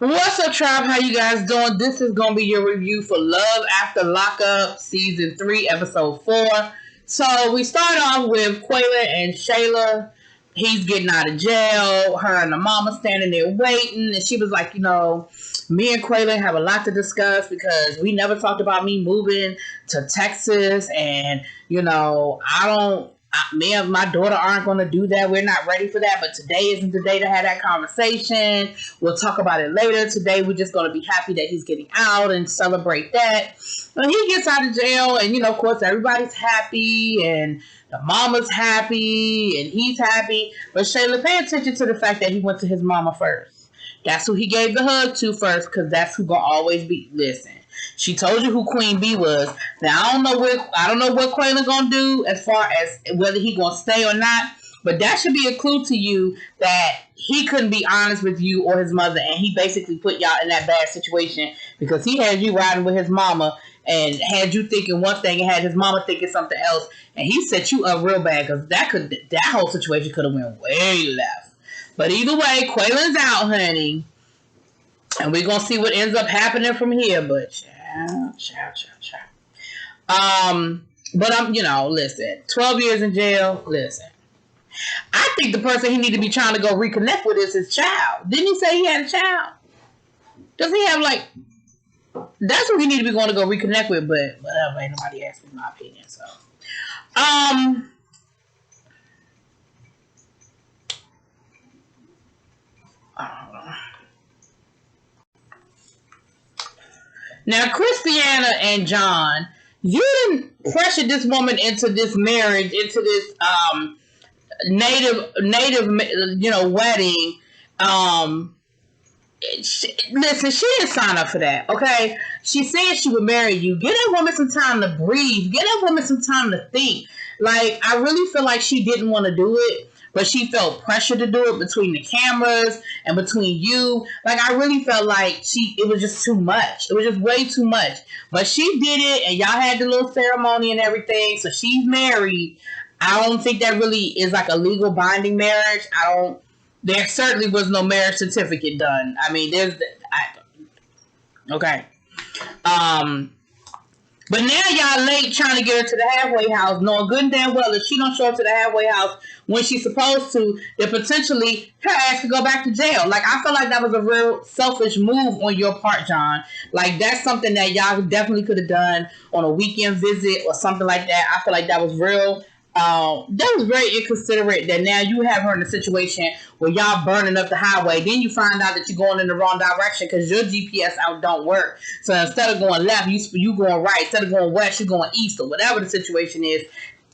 What's up, tribe? How you guys doing? This is gonna be your review for Love After Lockup Season 3, Episode 4. So we start off with Quayla and Shayla. He's getting out of jail. Her and the mama standing there waiting, and she was like, me and Quayla have a lot to discuss because we never talked about me moving to Texas, and me and my daughter aren't going to do that. We're not ready for that. But today isn't the day to have that conversation. We'll talk about it later. Today, we're just going to be happy that he's getting out and celebrate that. When he gets out of jail, and, of course, everybody's happy, and the mama's happy, and he's happy. But Shayla, pay attention to the fact that he went to his mama first. That's who he gave the hug to first, because that's who going to always be. Listen. She told you who Queen B was. Now I don't know what Quayla gonna do as far as whether he gonna stay or not. But that should be a clue to you that he couldn't be honest with you or his mother, and he basically put y'all in that bad situation because he had you riding with his mama and had you thinking one thing and had his mama thinking something else, and he set you up real bad because that whole situation could have went way left. But either way, Quayla's out, honey. And we're going to see what ends up happening from here. But, child. But listen. 12 years in jail, listen. I think the person he need to be trying to go reconnect with is his child. Didn't he say he had a child? Does he have, that's who he need to be going to go reconnect with, but whatever. Ain't nobody asked me my opinion, so. I don't know. Now, Christiana and John, you didn't pressure this woman into this marriage, into this native, wedding. Listen, she didn't sign up for that, okay? She said she would marry you. Give that woman some time to breathe. Give that woman some time to think. I really feel like she didn't want to do it, but she felt pressure to do it between the cameras and between you. I really felt like it was just too much. It was just way too much. But she did it, and y'all had the little ceremony and everything, so she's married. I don't think that really is a legal binding marriage. There certainly was no marriage certificate done. I mean, okay. But now y'all late trying to get her to the halfway house, knowing good and damn well if she don't show up to the halfway house when she's supposed to, then potentially her ass could go back to jail. I feel like that was a real selfish move on your part, John. That's something that y'all definitely could have done on a weekend visit or something like that. I feel like that was real. That was very inconsiderate that now you have her in a situation where y'all burning up the highway. Then you find out that you're going in the wrong direction because your GPS out don't work. So instead of going left, you going right. Instead of going west, you're going east or whatever the situation is.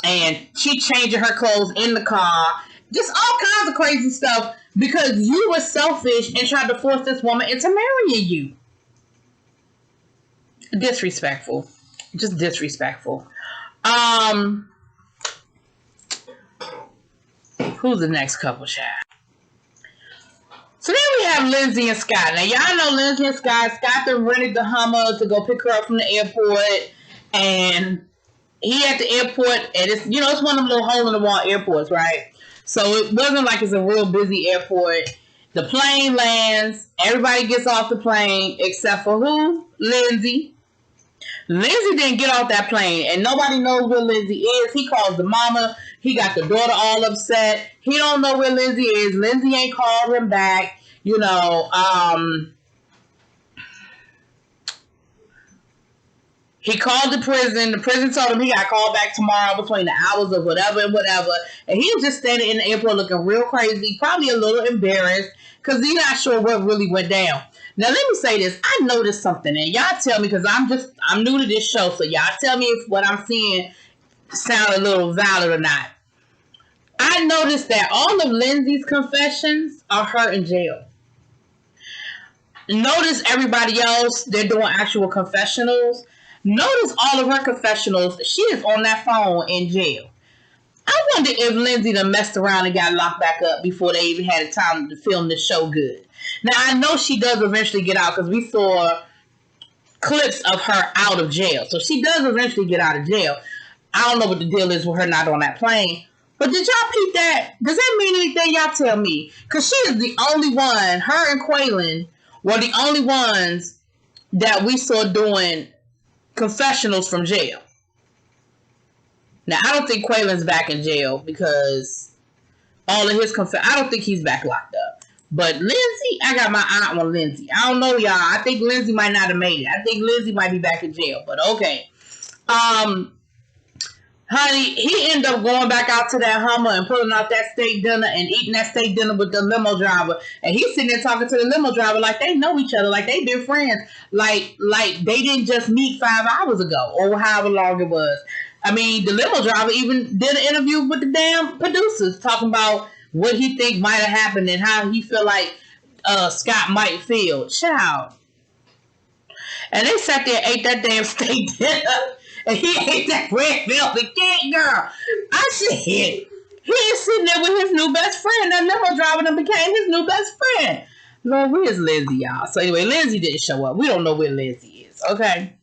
And she changing her clothes in the car. Just all kinds of crazy stuff because you were selfish and tried to force this woman into marrying you. Disrespectful. Just disrespectful. Who's the next couple, child? So then we have Lindsay and Scott. Now, y'all know Lindsay and Scott. Scott then rented the Hummer to go pick her up from the airport. And he at the airport. And it's, it's one of them little hole-in-the-wall airports, right? So it wasn't like it's a real busy airport. The plane lands. Everybody gets off the plane except for who? Lindsay. Lindsay didn't get off that plane. And nobody knows where Lindsay is. He calls the mama. He got the daughter all upset. He don't know where Lindsay is. Lindsay ain't called him back. He called the prison. The prison told him he got called back tomorrow between the hours of whatever and whatever. And he was just standing in the airport looking real crazy, probably a little embarrassed because he's not sure what really went down. Now, let me say this. I noticed something, and y'all tell me because I'm new to this show, so y'all tell me if what I'm seeing sound a little valid or not. I noticed that all of Lindsay's confessions are her in jail. Notice everybody else, they're doing actual confessionals. Notice all of her confessionals, she is on that phone in jail. I wonder if Lindsay done messed around and got locked back up before they even had time to film the show good. Now, I know she does eventually get out because we saw clips of her out of jail. So she does eventually get out of jail. I don't know what the deal is with her not on that plane. But did y'all peep that? Does that mean anything? Y'all tell me. Because she is the only one, her and Quaylen, were the only ones that we saw doing confessionals from jail. Now, I don't think Quaylen's back in jail because all of his I don't think he's back locked up. But Lindsay, I got my eye on Lindsay. I don't know, y'all. I think Lindsay might not have made it. I think Lindsay might be back in jail. But okay. Honey, he ended up going back out to that Hummer and pulling out that steak dinner and eating that steak dinner with the limo driver. And he's sitting there talking to the limo driver like they know each other, like they been friends. Like they didn't just meet 5 hours ago or however long it was. I mean, the limo driver even did an interview with the damn producers talking about what he think might have happened and how he feel like Scott might feel. Child. And they sat there and ate that damn steak dinner. And he ate that red velvet cake, girl. I said, he is sitting there with his new best friend. That limo driver done became his new best friend. Lord, where's Lindsay, y'all? So anyway, Lindsay didn't show up. We don't know where Lindsay is, okay?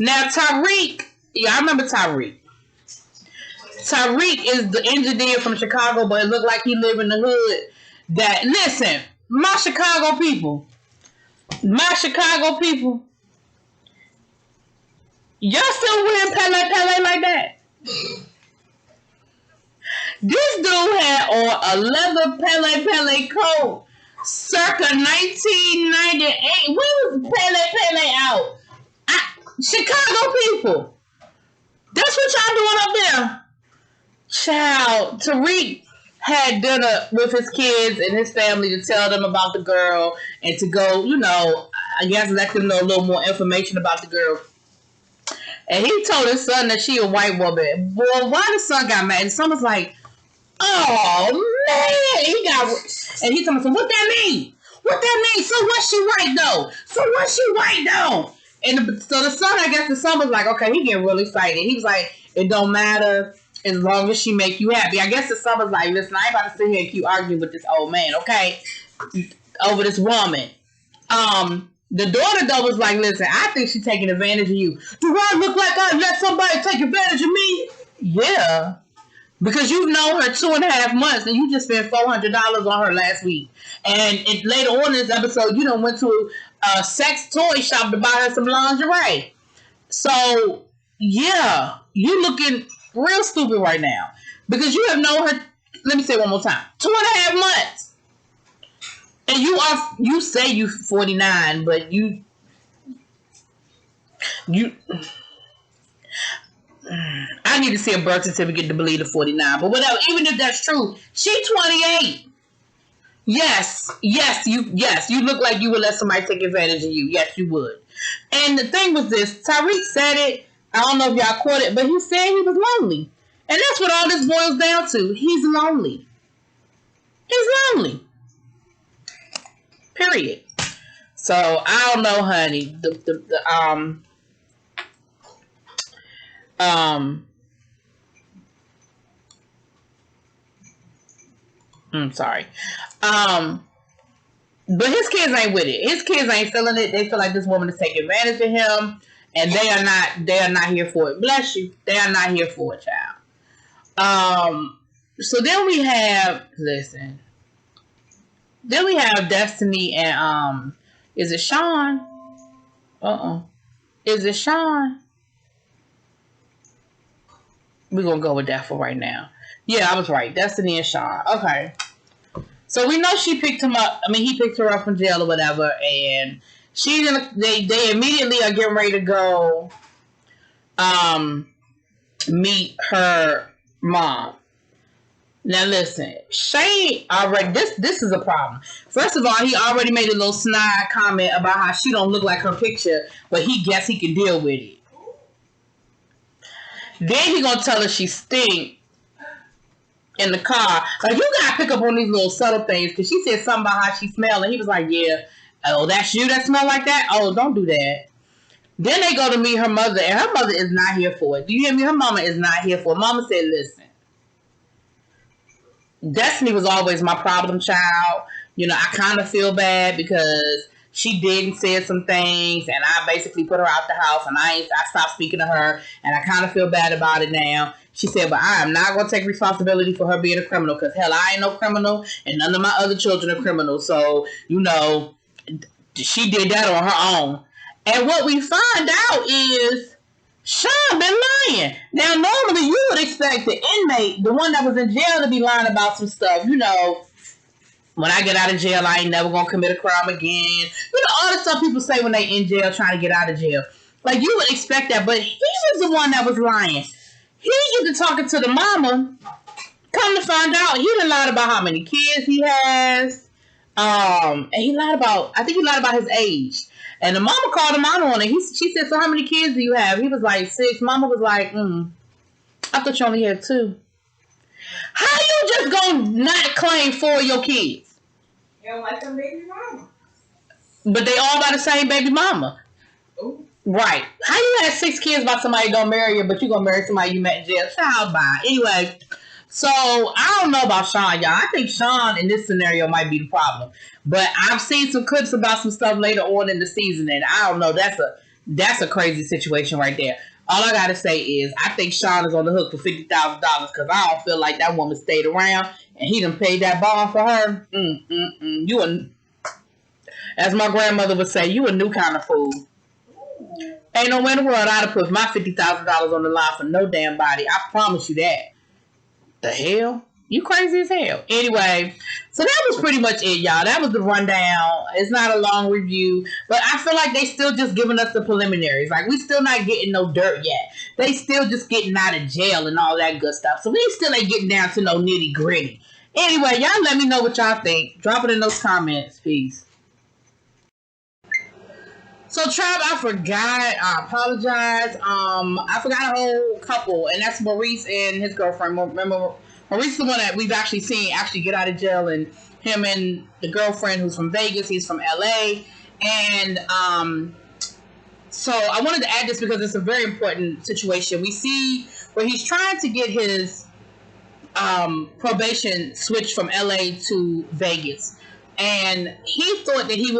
Now, Tariq. Yeah, I remember Tariq. Tariq is the engineer from Chicago, but it looked like he lived in the hood. Listen, my Chicago people, y'all still wearing Pele like that? This dude had on a leather Pele coat circa 1998. When was Pele out? Chicago people. That's what y'all doing up there. Child, Tariq had dinner with his kids and his family to tell them about the girl and to go, I guess let them know a little more information about the girl. And he told his son that she a white woman. Boy, why the son got mad? And son was like, oh, man. And he told me, so what that mean? What that mean? So what she white though? And so the son, I guess the son was like, okay, he getting really excited. He was like, it don't matter as long as she make you happy. I guess the son was like, listen, I ain't about to sit here and keep arguing with this old man, okay? Over this woman. The daughter, though, was like, listen, I think she's taking advantage of you. Do I look like I let somebody take advantage of me? Yeah. Because you've known her 2.5 months and you just spent $400 on her last week. And later on in this episode, you done went to a sex toy shop to buy her some lingerie. So, yeah, you looking real stupid right now. Because you have known her, let me say it one more time, 2.5 months. And you say you 49, but you I need to see a birth certificate to believe the 49. But whatever, even if that's true, she 28. Yes, you look like you would let somebody take advantage of you. Yes, you would. And the thing was this, Tariq said it, I don't know if y'all caught it, but he said he was lonely. And that's what all this boils down to. He's lonely. He's lonely. Period. So I don't know, honey. I'm sorry. But his kids ain't with it. His kids ain't feeling it. They feel like this woman is taking advantage of him, and they are not here for it. Bless you. They are not here for it, child. So then we have Then we have Destiny and is it Sean? Is it Sean? We're gonna go with that for right now. Yeah, I was right. Destiny and Sean. Okay. So we know she picked him up. I mean, he picked her up from jail or whatever, and they immediately are getting ready to go meet her mom. Now listen, Shane already, this is a problem. First of all, he already made a little snide comment about how she don't look like her picture, but he guess he can deal with it. Then he gonna tell her she stink in the car. Like, you gotta pick up on these little subtle things, because she said something about how she smelled, and he was like, yeah, oh, that's you that smell like that? Oh, don't do that. Then they go to meet her mother, and her mother is not here for it. Do you hear me? Her mama is not here for it. Mama said, listen, Destiny was always my problem child. I kind of feel bad because she did and said some things, and I basically put her out the house, and I stopped speaking to her, and I kind of feel bad about it now. She said, but I am not going to take responsibility for her being a criminal, because hell, I ain't no criminal, and none of my other children are criminals. So, she did that on her own. And what we find out is Sean been lying. Now, normally you would expect the inmate, the one that was in jail, to be lying about some stuff. You know, when I get out of jail, I ain't never gonna commit a crime again. You know, all the stuff people say when they in jail trying to get out of jail. Like, you would expect that, but he was the one that was lying. He get to talking to the mama. Come to find out, he done lied about how many kids he has. And he lied about, I think he lied about his age. And the mama called him out on it. She said, so how many kids do you have? He was like 6. Mama was like, I thought you only had 2. How you just gonna not claim 4 of your kids? You don't like them baby mama. But they all by the same baby mama. Ooh. Right. How you had 6 kids by somebody gonna marry you, but you gonna marry somebody you met in jail? Child, bye. Anyway, so I don't know about Sean, y'all. I think Sean in this scenario might be the problem. But I've seen some clips about some stuff later on in the season, and I don't know. That's a crazy situation right there. All I gotta say is I think Sean is on the hook for $50,000 because I don't feel like that woman stayed around and he done paid that bond for her. As my grandmother would say, you a new kind of fool. Ain't no way in the world I'd have put my $50,000 on the line for no damn body. I promise you that. The hell? You crazy as hell. Anyway, so that was pretty much it, y'all. That was the rundown. It's not a long review, but I feel like they still just giving us the preliminaries. Like, we still not getting no dirt yet. They still just getting out of jail and all that good stuff. So we still ain't getting down to no nitty gritty. Anyway, y'all let me know what y'all think. Drop it in those comments. Peace. So, Trav, I forgot. I apologize. I forgot a whole couple, and that's Maurice and his girlfriend. Remember, Maurice is the one that we've actually seen get out of jail, and him and the girlfriend who's from Vegas. He's from LA, and so I wanted to add this because it's a very important situation. We see where he's trying to get his probation switched from LA to Vegas. And he thought that he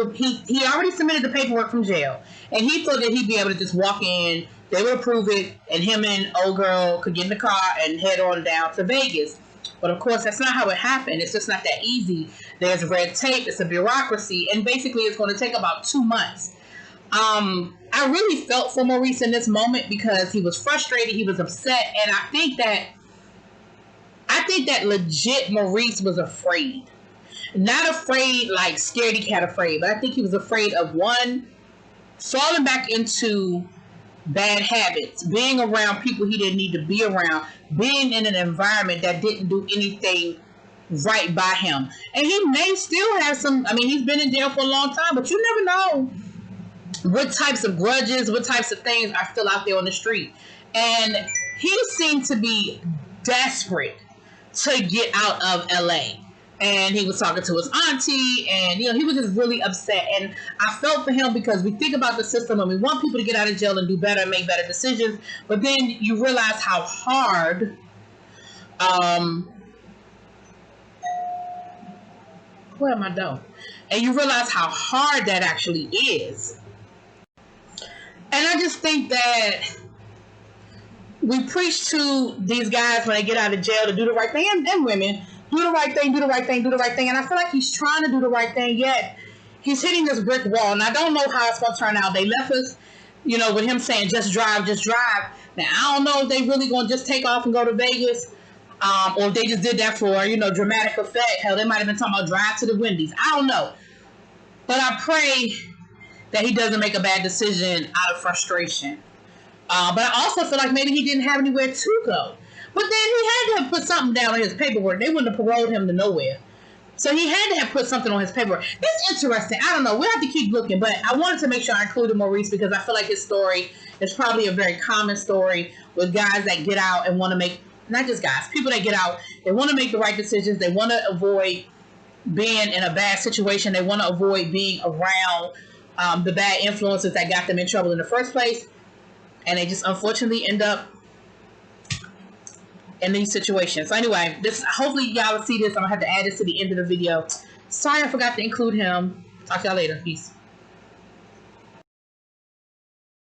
already submitted the paperwork from jail. And he thought that he'd be able to just walk in, they would approve it, and him and old girl could get in the car and head on down to Vegas. But of course, that's not how it happened. It's just not that easy. There's red tape, it's a bureaucracy, and basically it's going to take about 2 months. I really felt for Maurice in this moment because he was frustrated, he was upset, and I think that legit Maurice was afraid. Not afraid like scaredy cat afraid, but I think he was afraid of, one, falling back into bad habits, being around people he didn't need to be around, being in an environment that didn't do anything right by him. And he may still have he's been in jail for a long time, but you never know what types of grudges, what types of things are still out there on the street. And he seemed to be desperate to get out of LA. And he was talking to his auntie, and he was just really upset. And I felt for him because we think about the system and we want people to get out of jail and do better and make better decisions. But then you realize how hard, where am I doing? And you realize how hard that actually is. And I just think that we preach to these guys when they get out of jail to do the right thing, and women. Do the right thing, do the right thing, do the right thing. And I feel like he's trying to do the right thing, yet he's hitting this brick wall. And I don't know how it's going to turn out. They left us, with him saying, just drive, just drive. Now, I don't know if they really going to just take off and go to Vegas, or if they just did that for, dramatic effect. Hell, they might have been talking about drive to the Wendy's. I don't know. But I pray that he doesn't make a bad decision out of frustration. But I also feel like maybe he didn't have anywhere to go. But then he had to have put something down on his paperwork. They wouldn't have paroled him to nowhere. So he had to have put something on his paperwork. It's interesting. I don't know. We'll have to keep looking. But I wanted to make sure I included Maurice because I feel like his story is probably a very common story with guys that get out and want to make, not just guys, people that get out, they want to make the right decisions. They want to avoid being in a bad situation. They want to avoid being around the bad influences that got them in trouble in the first place. And they just unfortunately end up in these situations. So anyway, hopefully y'all will see this. I'm gonna have to add this to the end of the video. Sorry I forgot to include him. Talk to y'all later. Peace.